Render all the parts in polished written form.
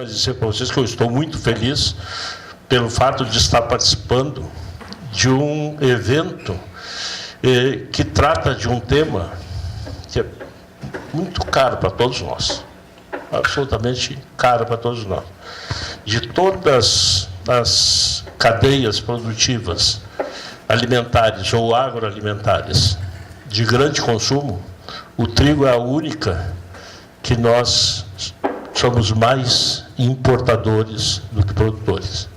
dizer para vocês que eu estou muito feliz pelo fato de estar participando de um evento que trata de um tema que é muito caro para todos nós, absolutamente caro para todos nós. De todas as cadeias produtivas alimentares ou agroalimentares de grande consumo, o trigo é a única que nós somos mais importadores do que produtores.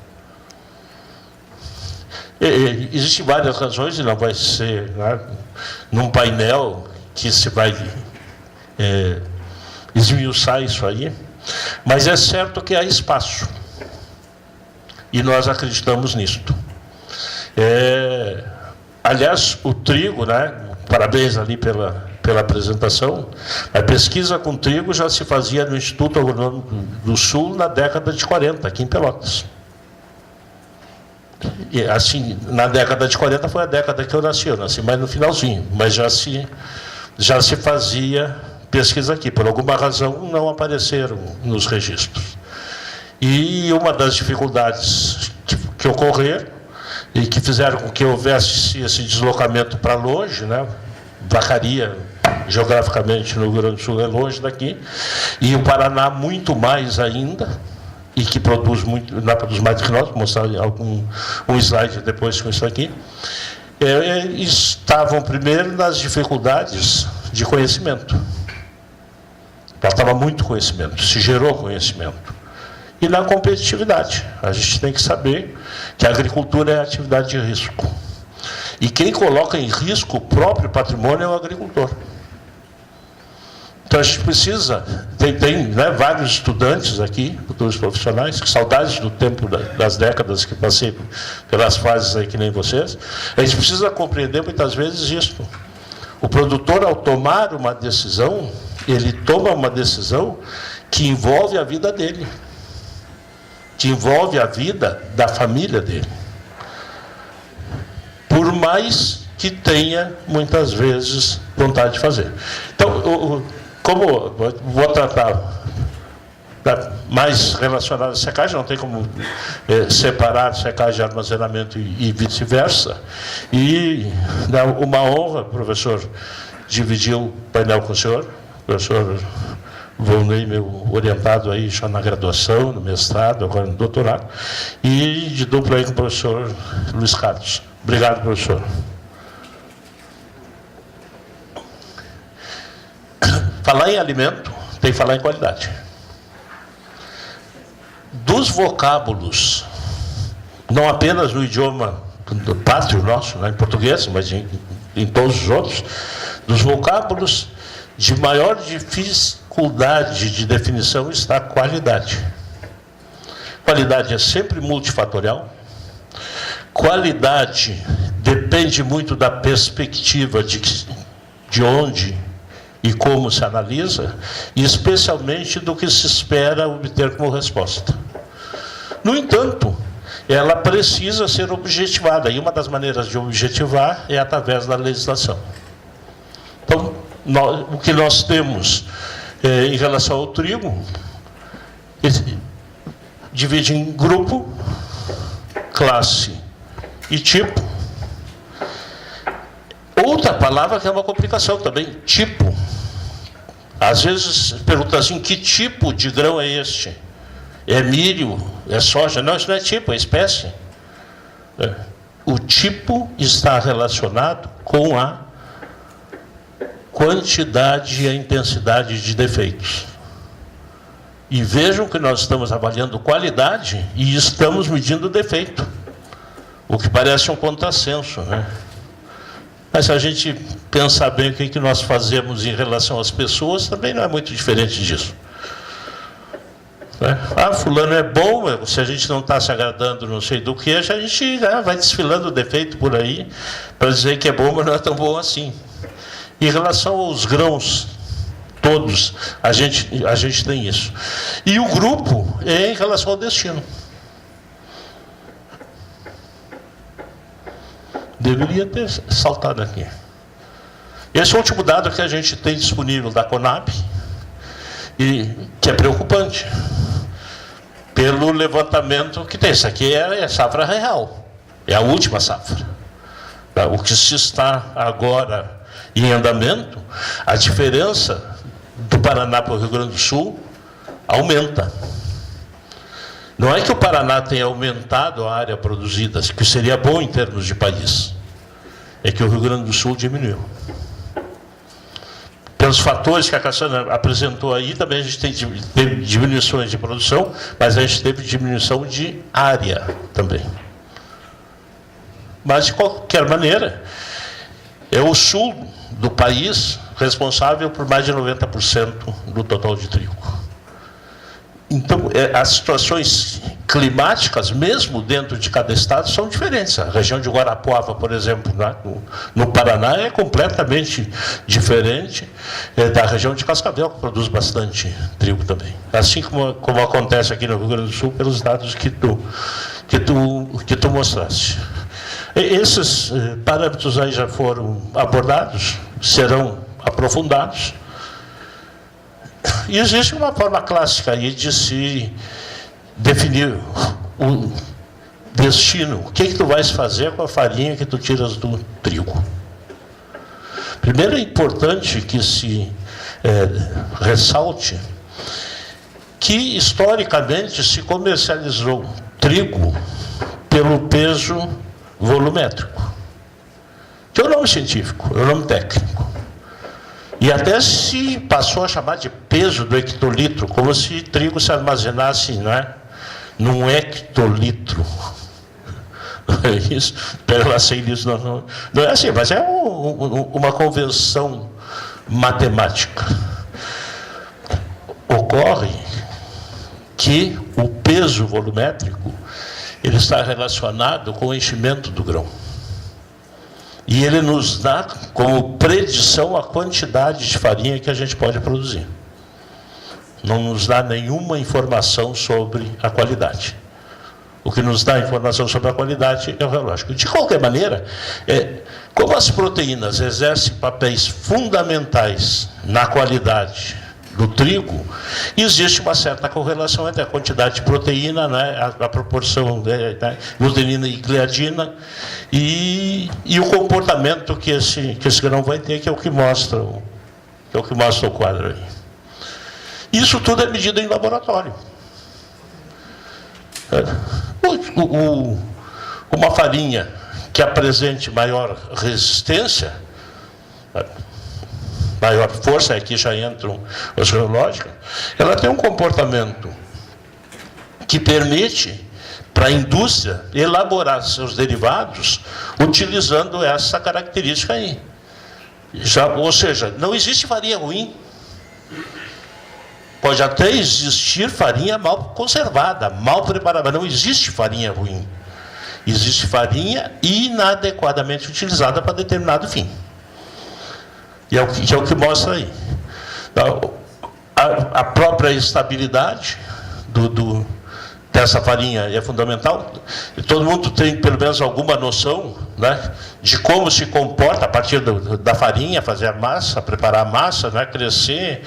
Existem várias razões, e não vai ser, né, num painel que se vai esmiuçar isso aí, mas é certo que há espaço. E nós acreditamos nisto. Aliás, o trigo, né, parabéns ali pela apresentação, a pesquisa com trigo já se fazia no Instituto Agronômico do Sul na década de 40, aqui em Pelotas. E, assim, na década de 40 foi a década que eu nasci mais no finalzinho, mas já se fazia pesquisa aqui. Por alguma razão não apareceram nos registros. E uma das dificuldades que ocorreram e que fizeram com que houvesse esse deslocamento para longe, né? Vacaria, geograficamente, no Rio Grande do Sul é longe daqui, e o Paraná muito mais ainda, e que produz muito, não produz mais do que nós, vou mostrar um slide depois com isso aqui, estavam primeiro nas dificuldades de conhecimento. Faltava muito conhecimento, se gerou conhecimento. E na competitividade, a gente tem que saber que a agricultura é atividade de risco. E quem coloca em risco o próprio patrimônio é o agricultor. Então a gente precisa, tem né, vários estudantes aqui, futuros profissionais, que saudades do tempo das décadas que passei pelas fases aí que nem vocês. A gente precisa compreender muitas vezes isso. O produtor, ao tomar uma decisão, ele toma uma decisão que envolve a vida dele, que envolve a vida da família dele. Por mais que tenha, muitas vezes, vontade de fazer. Então, como vou tratar mais relacionado à secagem, não tem como separar secagem de armazenamento e vice-versa. E dá uma honra, professor, dividir o painel com o senhor, professor Volney, meu orientado aí já na graduação, no mestrado, agora no doutorado, e de dupla aí com o professor Luiz Carlos. Obrigado, professor. Falar em alimento, tem que falar em qualidade. Dos vocábulos, não apenas no idioma do pátrio nosso, né, em português, mas em todos os outros, dos vocábulos de maior dificuldade de definição está a qualidade. Qualidade é sempre multifatorial. Qualidade depende muito da perspectiva de onde e como se analisa, e especialmente do que se espera obter como resposta. No entanto, ela precisa ser objetivada, e uma das maneiras de objetivar é através da legislação. Então, o que nós temos em relação ao trigo, divide em grupo, classe e tipo. Outra palavra que é uma complicação também, tipo. Às vezes pergunta assim, que tipo de grão é este? É milho? É soja? Não, isso não é tipo, é espécie. O tipo está relacionado com a quantidade e a intensidade de defeitos. E vejam que nós estamos avaliando qualidade e estamos medindo defeito, o que parece um contrassenso, né? Mas se a gente pensar bem o que nós fazemos em relação às pessoas, também não é muito diferente disso. Ah, fulano é bom, se a gente não está se agradando não sei do que, a gente vai desfilando defeito por aí, para dizer que é bom, mas não é tão bom assim. Em relação aos grãos, todos, a gente tem isso. E o grupo é em relação ao destino. Deveria ter saltado aqui. Esse é o último dado que a gente tem disponível da Conab, e que é preocupante. pelo levantamento que tem. Isso aqui é safra real, é a última safra. O que se está agora em andamento, a diferença do Paraná para o Rio Grande do Sul aumenta. Não é que o Paraná tenha aumentado a área produzida, que seria bom em termos de país, é que o Rio Grande do Sul diminuiu. Pelos fatores que a Cassiana apresentou aí, também a gente teve diminuições de produção, mas a gente teve diminuição de área também. Mas, de qualquer maneira, é o sul do país responsável por mais de 90% do total de trigo. Então, as situações climáticas, mesmo dentro de cada estado, são diferentes. A região de Guarapuava, por exemplo, no Paraná, é completamente diferente da região de Cascavel, que produz bastante trigo também. Assim como acontece aqui no Rio Grande do Sul, pelos dados que tu mostraste. Esses parâmetros aí já foram abordados, serão aprofundados. E existe uma forma clássica aí de se definir o destino. O que tu vais fazer com a farinha que tu tiras do trigo? Primeiro, é importante que se ressalte que, historicamente, se comercializou trigo pelo peso volumétrico, que é o nome científico, é o nome técnico. E até se passou a chamar de peso do hectolitro, como se trigo se armazenasse, né, num hectolitro. Não é isso? Pela sem isso não é assim, mas é uma convenção matemática. Ocorre que o peso volumétrico ele está relacionado com o enchimento do grão. E ele nos dá como predição a quantidade de farinha que a gente pode produzir. Não nos dá nenhuma informação sobre a qualidade. O que nos dá informação sobre a qualidade é o relógio. De qualquer maneira, como as proteínas exercem papéis fundamentais na qualidade do trigo, existe uma certa correlação entre a quantidade de proteína, né, a proporção de glutenina e gliadina e o comportamento que esse grão vai ter, que é o que mostra o quadro aí. Isso tudo é medido em laboratório. Uma farinha que apresente maior resistência, maior força, aqui já entram os geológicos, ela tem um comportamento que permite para a indústria elaborar seus derivados utilizando essa característica aí. Ou seja, não existe farinha ruim. Pode até existir farinha mal conservada, mal preparada, mas não existe farinha ruim. Existe farinha inadequadamente utilizada para determinado fim. E é o que mostra aí. A própria estabilidade dessa farinha é fundamental. E todo mundo tem, pelo menos, alguma noção, né, de como se comporta a partir da farinha, fazer a massa, preparar a massa, né, crescer,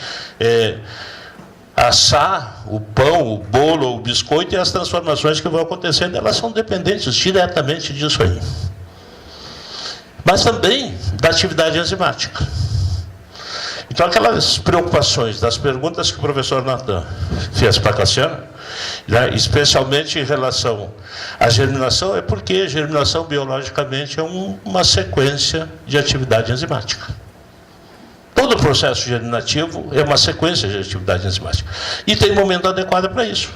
assar o pão, o bolo, o biscoito, e as transformações que vão acontecendo, elas são dependentes diretamente disso aí. Mas também da atividade enzimática. Então, aquelas preocupações das perguntas que o professor Natan fez para a Cassiana, né, especialmente em relação à germinação, é porque a germinação biologicamente é uma sequência de atividade enzimática. Todo o processo germinativo é uma sequência de atividade enzimática. E tem momento adequado para isso.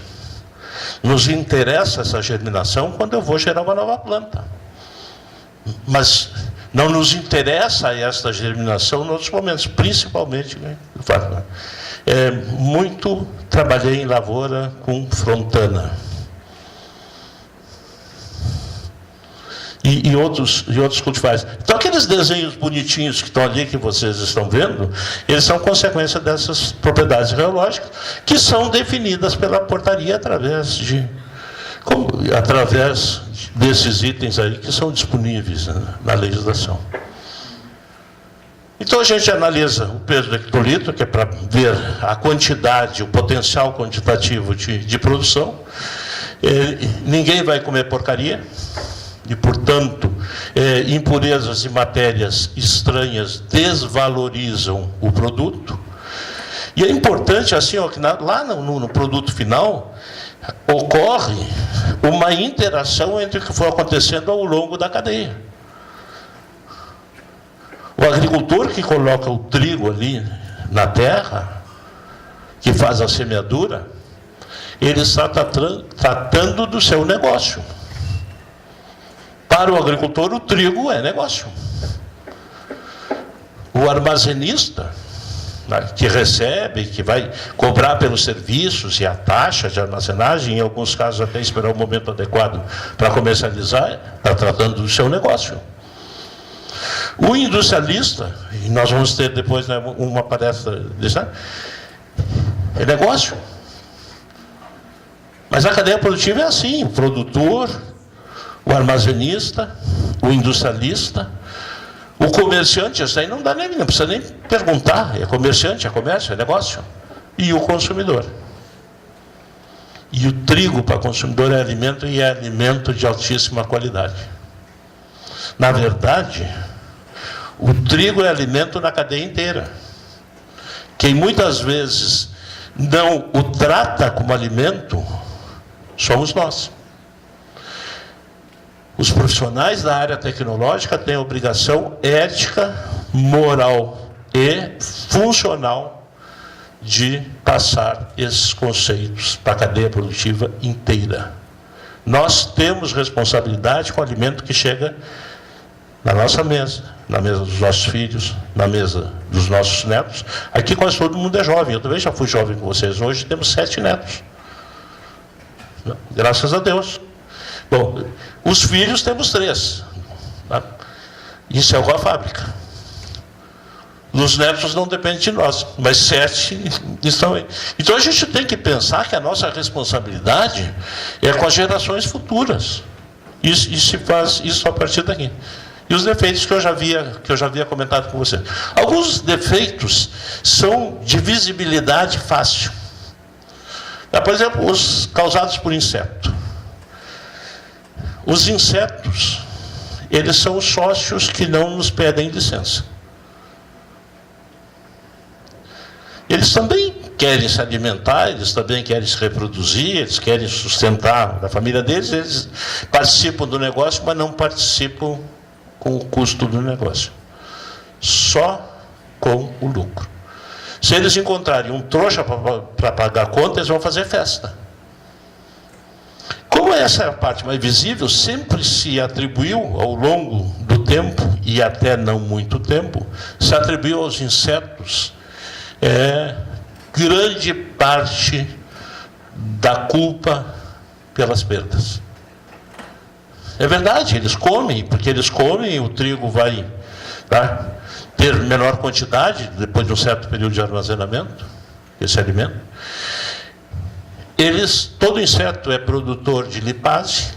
Nos interessa essa germinação quando eu vou gerar uma nova planta. Mas não nos interessa esta germinação em outros momentos, principalmente, né, trabalhei em lavoura com frontana. E outros cultivares. Então, aqueles desenhos bonitinhos que estão ali, que vocês estão vendo, eles são consequência dessas propriedades geológicas, que são definidas pela portaria através desses itens aí que são disponíveis, né, na legislação. Então a gente analisa o peso do hectolitro, que é para ver a quantidade, o potencial quantitativo de produção. Ninguém vai comer porcaria, e, portanto, impurezas e matérias estranhas desvalorizam o produto. E é importante, assim, ó, que lá no produto final, ocorre uma interação entre o que foi acontecendo ao longo da cadeia. O agricultor que coloca o trigo ali na terra, que faz a semeadura, ele está tratando do seu negócio. Para o agricultor, o trigo é negócio. O armazenista, que recebe, que vai cobrar pelos serviços e a taxa de armazenagem, em alguns casos até esperar o momento adequado para comercializar, está tratando do seu negócio. O industrialista, e nós vamos ter depois, né, uma palestra disso, é negócio. Mas a cadeia produtiva é assim: o produtor, o armazenista, o industrialista, o comerciante, isso aí não precisa nem perguntar, é comerciante, é comércio, é negócio. E o consumidor. E o trigo para o consumidor é alimento, e é alimento de altíssima qualidade. Na verdade, o trigo é alimento na cadeia inteira. Quem muitas vezes não o trata como alimento somos nós. Os profissionais da área tecnológica têm a obrigação ética, moral e funcional de passar esses conceitos para a cadeia produtiva inteira. Nós temos responsabilidade com o alimento que chega na nossa mesa, na mesa dos nossos filhos, na mesa dos nossos netos. Aqui quase todo mundo é jovem, eu também já fui jovem com vocês. Hoje temos 7 netos. Graças a Deus. Bom, os filhos temos 3. Tá? Isso é igual a fábrica. Os netos não dependem de nós, mas 7 estão aí. Então a gente tem que pensar que a nossa responsabilidade é com as gerações futuras. E se faz isso a partir daqui. E os defeitos que eu já havia comentado com você. Alguns defeitos são de visibilidade fácil. Por exemplo, os causados por inseto. Os insetos, eles são os sócios que não nos pedem licença. Eles também querem se alimentar, eles também querem se reproduzir, eles querem sustentar a família deles, eles participam do negócio, mas não participam com o custo do negócio. Só com o lucro. Se eles encontrarem um trouxa para pagar a conta, eles vão fazer festa. Como essa é a parte mais visível, sempre se atribuiu ao longo do tempo, e até não muito tempo, se atribuiu aos insetos grande parte da culpa pelas perdas. É verdade, eles comem, porque eles comem, o trigo vai ter menor quantidade, depois de um certo período de armazenamento, esse alimento. Todo inseto é produtor de lipase,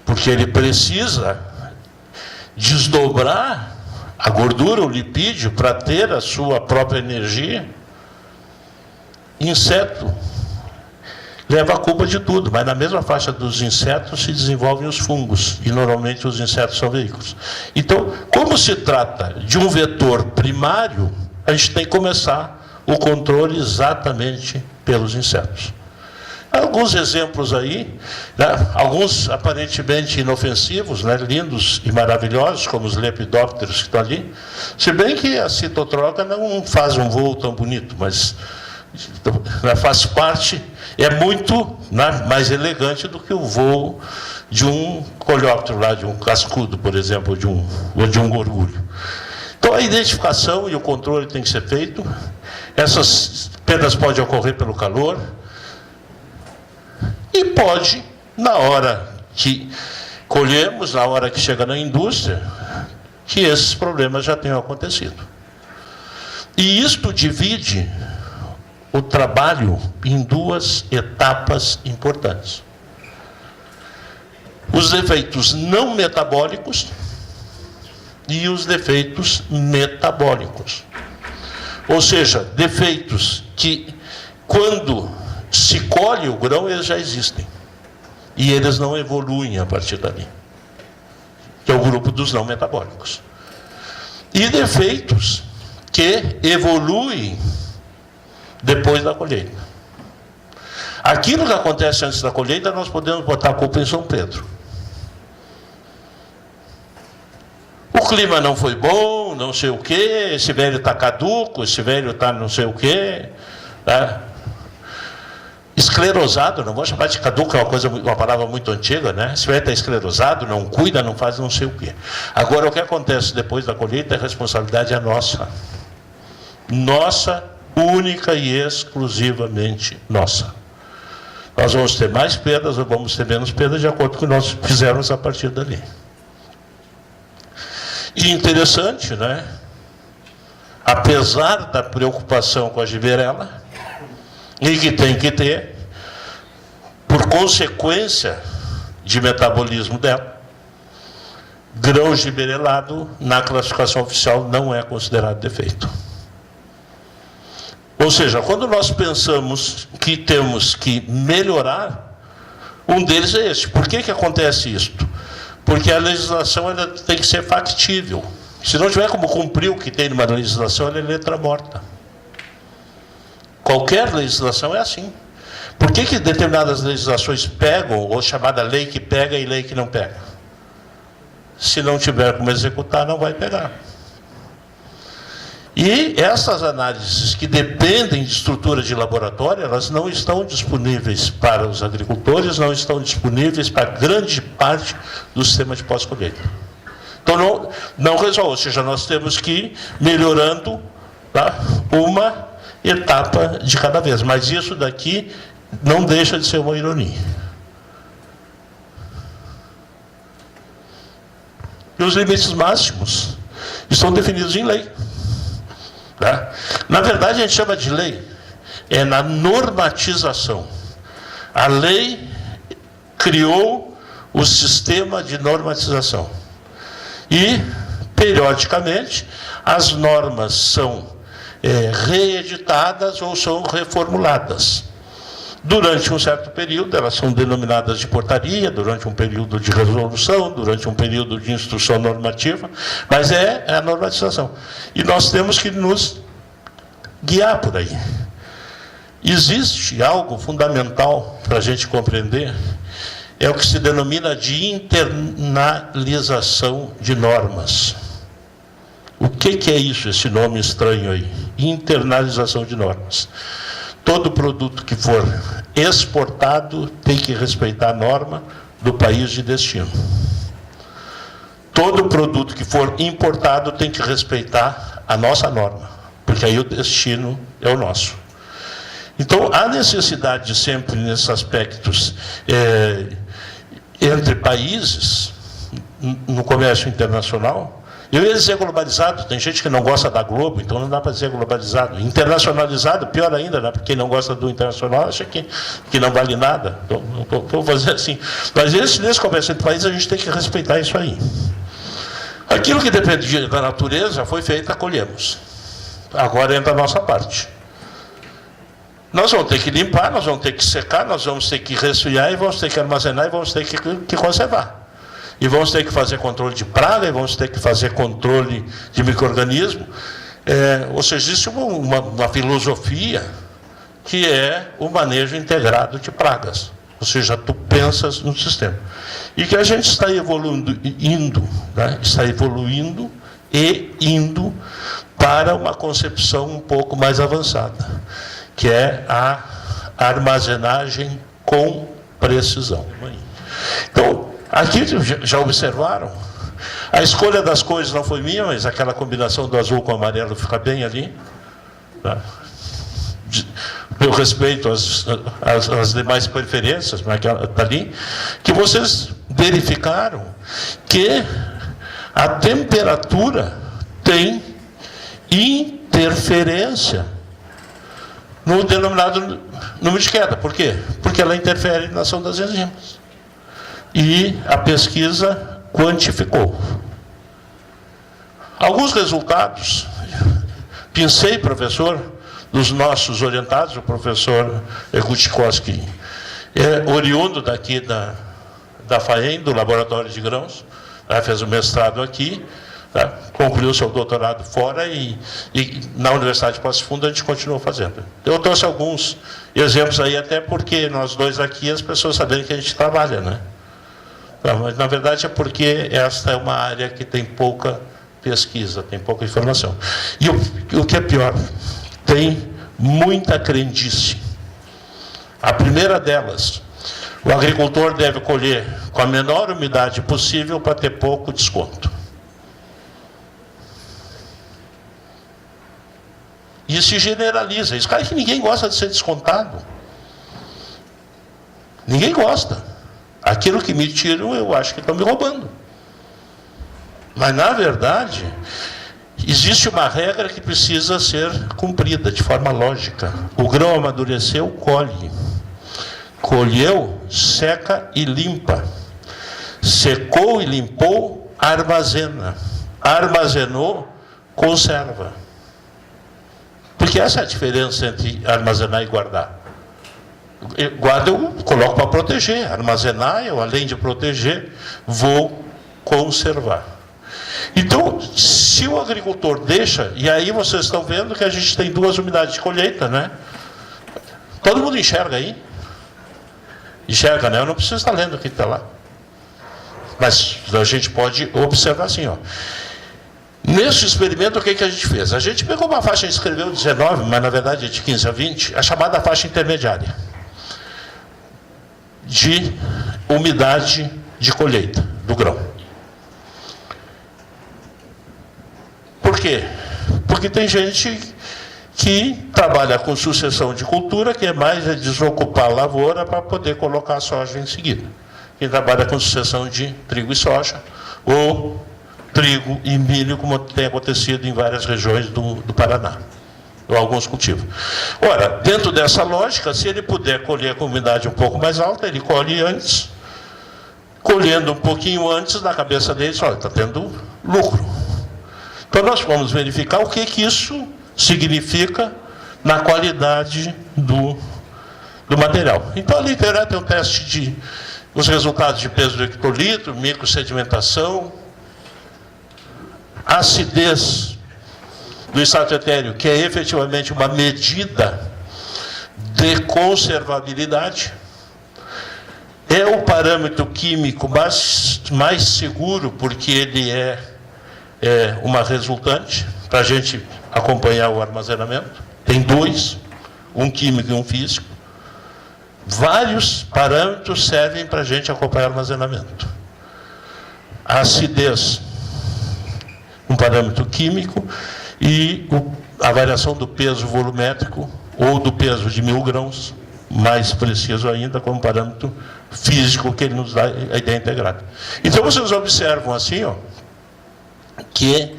porque ele precisa desdobrar a gordura, o lipídio, para ter a sua própria energia. Inseto leva a culpa de tudo, mas na mesma faixa dos insetos se desenvolvem os fungos, e normalmente os insetos são veículos. Então, como se trata de um vetor primário, a gente tem que começar o controle exatamente pelos insetos. Alguns exemplos aí, alguns aparentemente inofensivos, lindos e maravilhosos, como os lepidópteros que estão ali, se bem que a citotroca não faz um voo tão bonito, mas faz parte, é muito mais elegante do que o voo de um coleóptero, de um cascudo, por exemplo, ou de um gorgulho. Então a identificação e o controle tem que ser feito. Essas perdas podem ocorrer pelo calor, e pode, na hora que colhemos, na hora que chega na indústria, que esses problemas já tenham acontecido. E isto divide o trabalho em 2 etapas importantes. Os efeitos não metabólicos e os defeitos metabólicos. Ou seja, defeitos que, quando se colhe o grão, eles já existem. E eles não evoluem a partir dali. Que é o grupo dos não metabólicos. E defeitos que evoluem depois da colheita. Aquilo que acontece antes da colheita, nós podemos botar a culpa em São Pedro. O clima não foi bom, não sei o quê, esse velho está caduco, esse velho está não sei o quê. Tá? Esclerosado, não vou chamar de caduco, é uma palavra muito antiga, né? Esse velho está esclerosado, não cuida, não faz não sei o quê. Agora, o que acontece depois da colheita, a responsabilidade é nossa. Nossa, única e exclusivamente nossa. Nós vamos ter mais perdas ou vamos ter menos perdas de acordo com o que nós fizermos a partir dali. E interessante, né? Apesar da preocupação com a giberela, e que tem que ter, por consequência de metabolismo dela, grão giberelado na classificação oficial não é considerado defeito. Ou seja, quando nós pensamos que temos que melhorar, um deles é esse. Por que acontece isto? Porque a legislação ela tem que ser factível. Se não tiver como cumprir o que tem numa legislação, ela é letra morta. Qualquer legislação é assim. Por que determinadas legislações pegam, ou chamada lei que pega e lei que não pega? Se não tiver como executar, não vai pegar. E essas análises que dependem de estrutura de laboratório, elas não estão disponíveis para os agricultores, não estão disponíveis para grande parte do sistema de pós-colheita. Então, não resolve, ou seja, nós temos que ir melhorando, tá, uma etapa de cada vez. Mas isso daqui não deixa de ser uma ironia. E os limites máximos estão definidos em lei. Tá? Na verdade, a gente chama de lei, é na normatização. A lei criou o sistema de normatização. E, periodicamente, as normas são reeditadas ou são reformuladas. Durante um certo período, elas são denominadas de portaria, durante um período de resolução, durante um período de instrução normativa, mas é a normatização. E nós temos que nos guiar por aí. Existe algo fundamental para a gente compreender, é o que se denomina de internalização de normas. O que é isso, esse nome estranho aí? Internalização de normas. Todo produto que for exportado tem que respeitar a norma do país de destino. Todo produto que for importado tem que respeitar a nossa norma, porque aí o destino é o nosso. Então, há necessidade sempre nesses aspectos entre países, no comércio internacional. Eu ia dizer globalizado, tem gente que não gosta da Globo, então não dá para dizer globalizado. Internacionalizado, pior ainda, né? Porque quem não gosta do internacional acha que não vale nada. Então, vou fazer assim. Mas nesse comércio entre países, a gente tem que respeitar isso aí. Aquilo que depende da natureza foi feito, colhemos. Agora entra a nossa parte. Nós vamos ter que limpar, nós vamos ter que secar, nós vamos ter que resfriar, e vamos ter que armazenar, e vamos ter que conservar. E vamos ter que fazer controle de praga, e vamos ter que fazer controle de micro-organismo. Ou seja, existe uma filosofia que é o manejo integrado de pragas. Ou seja, tu pensas no sistema. E que a gente está evoluindo, está evoluindo e indo para uma concepção um pouco mais avançada, que é a armazenagem com precisão. Então, aqui já observaram, a escolha das cores não foi minha, mas aquela combinação do azul com o amarelo fica bem ali. Tá? Eu respeito as demais preferências, mas aquela está ali, que vocês verificaram que a temperatura tem interferência no denominado número de queda. Por quê? Porque ela interfere na ação das enzimas. E a pesquisa quantificou. Alguns resultados, pensei, professor, dos nossos orientados, o professor Kutkowski, oriundo daqui da FAEM, do Laboratório de Grãos, fez o mestrado aqui, concluiu seu doutorado fora e na Universidade de Passo Fundo a gente continuou fazendo. Eu trouxe alguns exemplos aí, até porque nós dois aqui, as pessoas saberem que a gente trabalha, né? Mas, na verdade, é porque esta é uma área que tem pouca pesquisa, tem pouca informação. E o que é pior, tem muita crendice. A primeira delas, o agricultor deve colher com a menor umidade possível para ter pouco desconto. E se generaliza. Isso, cara, que ninguém gosta de ser descontado. Ninguém gosta. Aquilo que me tiram, eu acho que estão me roubando. Mas, na verdade, existe uma regra que precisa ser cumprida de forma lógica. O grão amadureceu, colhe. Colheu, seca e limpa. Secou e limpou, armazena. Armazenou, conserva. Porque essa é a diferença entre armazenar e guardar. Guarda eu coloco para proteger. Armazenar, eu, além de proteger, vou conservar. Então, se o agricultor deixa, e aí vocês estão vendo que a gente tem 2 unidades de colheita, né? Todo mundo enxerga aí? Enxerga, né? Eu não preciso estar lendo o que está lá. Mas a gente pode observar assim, ó. Nesse experimento, o que a gente fez? A gente pegou uma faixa e escreveu 19, mas na verdade é de 15 a 20, a chamada faixa intermediária de umidade de colheita do grão. Por quê? Porque tem gente que trabalha com sucessão de cultura, que é mais desocupar a lavoura para poder colocar a soja em seguida. Quem trabalha com sucessão de trigo e soja, ou trigo e milho, como tem acontecido em várias regiões do Paraná, ou alguns cultivos. Ora, dentro dessa lógica, se ele puder colher com umidade um pouco mais alta, ele colhe antes, colhendo um pouquinho antes, na cabeça dele, olha, está tendo lucro. Então nós vamos verificar o que isso significa na qualidade do material. Então ali tem um teste de os resultados de peso do hectolitro, microsedimentação, acidez do extrato etéreo, que é efetivamente uma medida de conservabilidade, é o parâmetro químico mais seguro, porque ele é uma resultante, para a gente acompanhar o armazenamento. Tem 2, um químico e um físico. Vários parâmetros servem para a gente acompanhar o armazenamento. A acidez, um parâmetro químico, e a variação do peso volumétrico, ou do peso de 1000 grãos, mais preciso ainda, como parâmetro físico, que ele nos dá a ideia integrada. Então, vocês observam assim, ó, que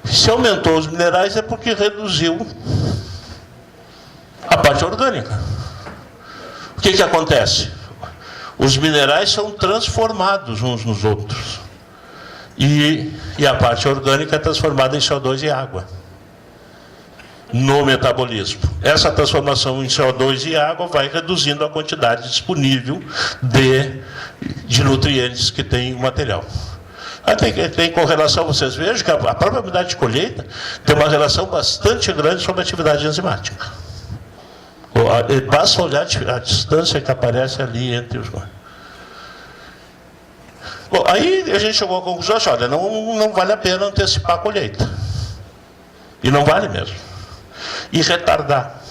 se aumentou os minerais é porque reduziu a parte orgânica. O que acontece? Os minerais são transformados uns nos outros. E a parte orgânica é transformada em CO2 e água. No metabolismo. Essa transformação em CO2 e água vai reduzindo a quantidade disponível de nutrientes que tem o material. Tem correlação, vocês vejam que a própria umidade de colheita tem uma relação bastante grande sobre a atividade enzimática. Basta olhar a distância que aparece ali entre os... Bom, aí a gente chegou à conclusão, olha, não vale a pena antecipar a colheita. E não vale mesmo. E retardar.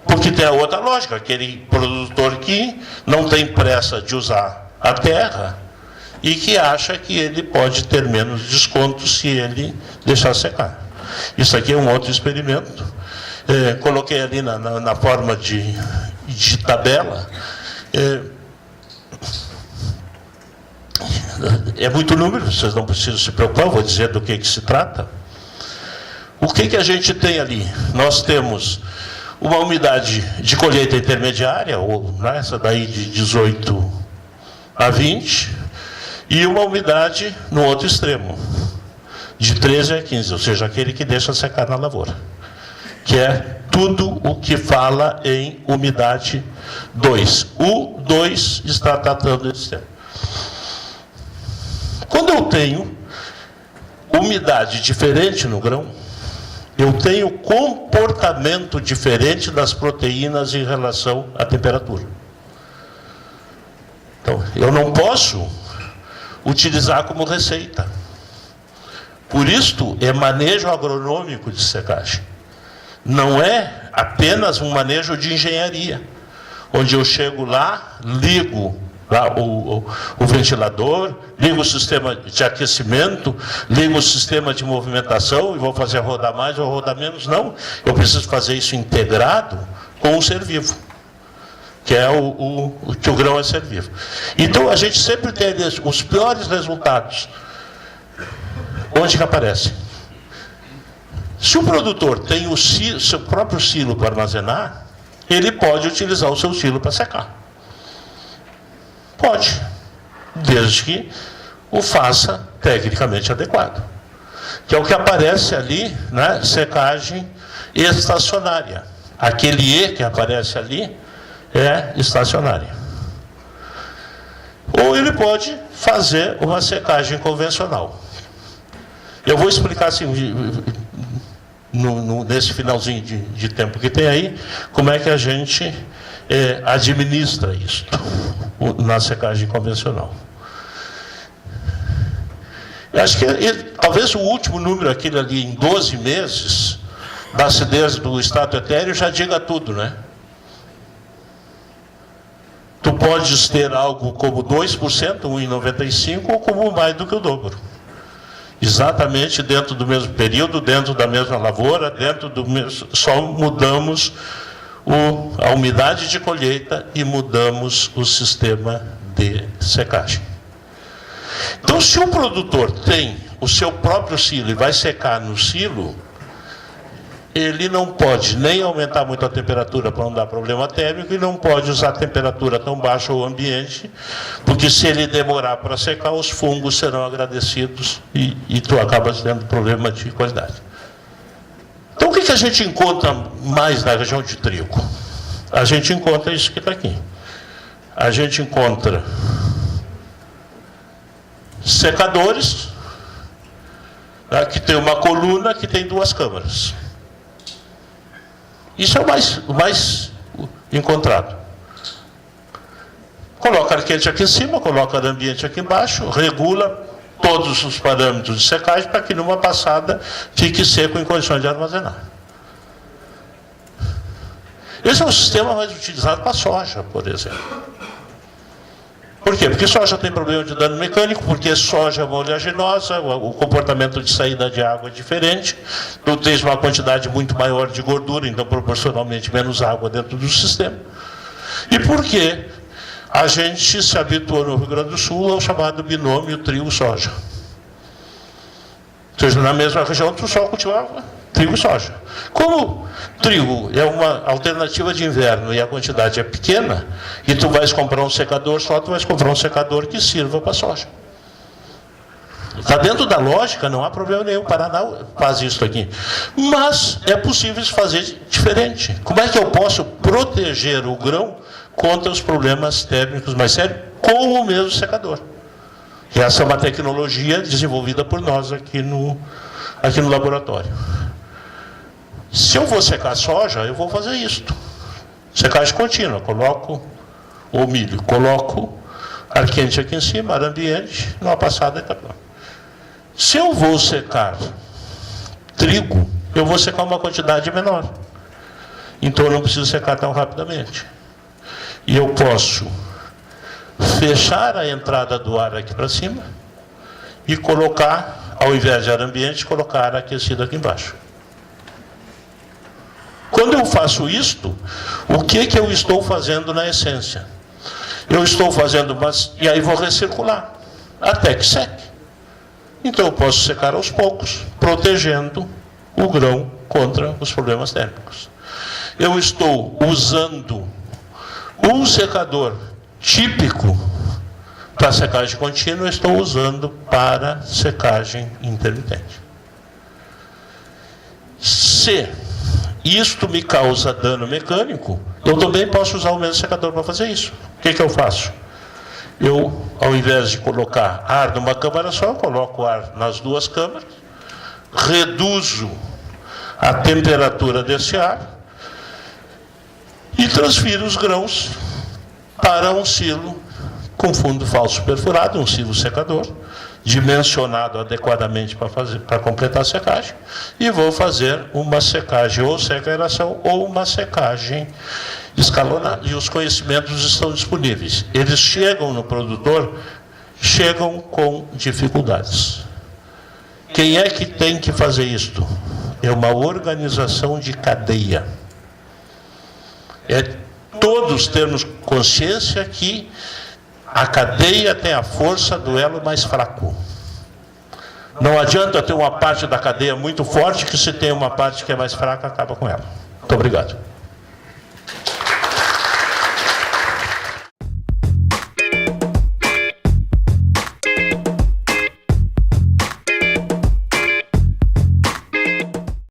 Porque tem a outra lógica, aquele produtor que não tem pressa de usar a terra e que acha que ele pode ter menos desconto se ele deixar secar. Isso aqui é um outro experimento. Coloquei ali na forma de tabela. É muito número, vocês não precisam se preocupar, eu vou dizer do que se trata. O que a gente tem ali? Nós temos uma umidade de colheita intermediária, ou essa daí de 18 a 20, e uma umidade no outro extremo, de 13 a 15, ou seja, aquele que deixa secar na lavoura, que é tudo o que fala em umidade 2. O 2 está tratando desse tema. Quando eu tenho umidade diferente no grão, eu tenho comportamento diferente das proteínas em relação à temperatura. Então, eu não posso utilizar como receita. Por isto, é manejo agronômico de secagem. Não é apenas um manejo de engenharia, onde eu chego lá, ligo lá o ventilador, ligo o sistema de aquecimento, ligo o sistema de movimentação e vou fazer rodar mais ou rodar menos. Não, eu preciso fazer isso integrado com o ser vivo, que é que o grão é ser vivo. Então, a gente sempre tem os piores resultados. Onde que aparece? Se o produtor tem o seu próprio silo para armazenar, ele pode utilizar o seu silo para secar. Pode, desde que o faça tecnicamente adequado. Que é o que aparece ali, né? Secagem estacionária. Aquele E que aparece ali é estacionária. Ou ele pode fazer uma secagem convencional. Eu vou explicar assim, nesse finalzinho de tempo que tem aí, como é que a gente administra isso na secagem convencional. Eu acho que talvez o último número, aquele ali em 12 meses, da acidez do estado etéreo, já diga tudo, né? Tu podes ter algo como 2%, 1,95%, ou como mais do que o dobro. Exatamente dentro do mesmo período, dentro da mesma lavoura, dentro do mesmo... Só mudamos a umidade de colheita e mudamos o sistema de secagem. Então, se o produtor tem o seu próprio silo e vai secar no silo, ele não pode nem aumentar muito a temperatura para não dar problema térmico e não pode usar a temperatura tão baixa ao ambiente, porque se ele demorar para secar, os fungos serão agradecidos e tu acabas tendo problema de qualidade. Então, o que a gente encontra mais na região de trigo? A gente encontra isso que está aqui. A gente encontra secadores, né, que tem uma coluna que tem 2 câmaras. Isso é o mais encontrado. Coloca ar quente aqui em cima, coloca ar ambiente aqui embaixo, regula todos os parâmetros de secagem para que numa passada fique seco em condições de armazenar. Esse é o sistema mais utilizado para a soja, por exemplo. Por quê? Porque soja tem problema de dano mecânico, porque soja é uma oleaginosa, o comportamento de saída de água é diferente, tu tens uma quantidade muito maior de gordura, então proporcionalmente menos água dentro do sistema. E por quê? A gente se habituou no Rio Grande do Sul ao chamado binômio trigo-soja. Ou seja, na mesma região tu só cultivava trigo e soja. Como trigo é uma alternativa de inverno e a quantidade é pequena, e tu vais comprar um secador só, tu vais comprar um secador que sirva para soja. Está dentro da lógica, não há problema nenhum. O Paraná faz isso aqui. Mas é possível fazer diferente. Como é que eu posso proteger o grão contra os problemas térmicos mais sérios com o mesmo secador? E essa é uma tecnologia desenvolvida por nós aqui no laboratório. Se eu vou secar soja, eu vou fazer isto. Secagem contínua. Coloco o milho, coloco ar quente aqui em cima, ar ambiente, numa passada e está pronto. Se eu vou secar trigo, eu vou secar uma quantidade menor. Então eu não preciso secar tão rapidamente. E eu posso fechar a entrada do ar aqui para cima e colocar, ao invés de ar ambiente, colocar ar aquecido aqui embaixo. Quando eu faço isto, o que eu estou fazendo na essência? Eu estou fazendo, e aí vou recircular, até que seque. Então eu posso secar aos poucos, protegendo o grão contra os problemas térmicos. Eu estou usando um secador típico Para secagem contínua, estou usando para secagem intermitente. Se isto me causa dano mecânico, eu também posso usar o mesmo secador para fazer isso. O que eu faço? Eu, ao invés de colocar ar numa câmara só, coloco ar nas duas câmaras, reduzo a temperatura desse ar e transfiro os grãos para um silo com fundo falso perfurado, um silo secador, dimensionado adequadamente para completar a secagem, e vou fazer uma secagem ou seca-aeração ou uma secagem escalonada. E os conhecimentos estão disponíveis. Eles chegam no produtor, chegam com dificuldades. Quem é que tem que fazer isto? É uma organização de cadeia. Todos temos consciência que a cadeia tem a força do elo mais fraco. Não adianta ter uma parte da cadeia muito forte, que se tem uma parte que é mais fraca, acaba com ela. Muito obrigado.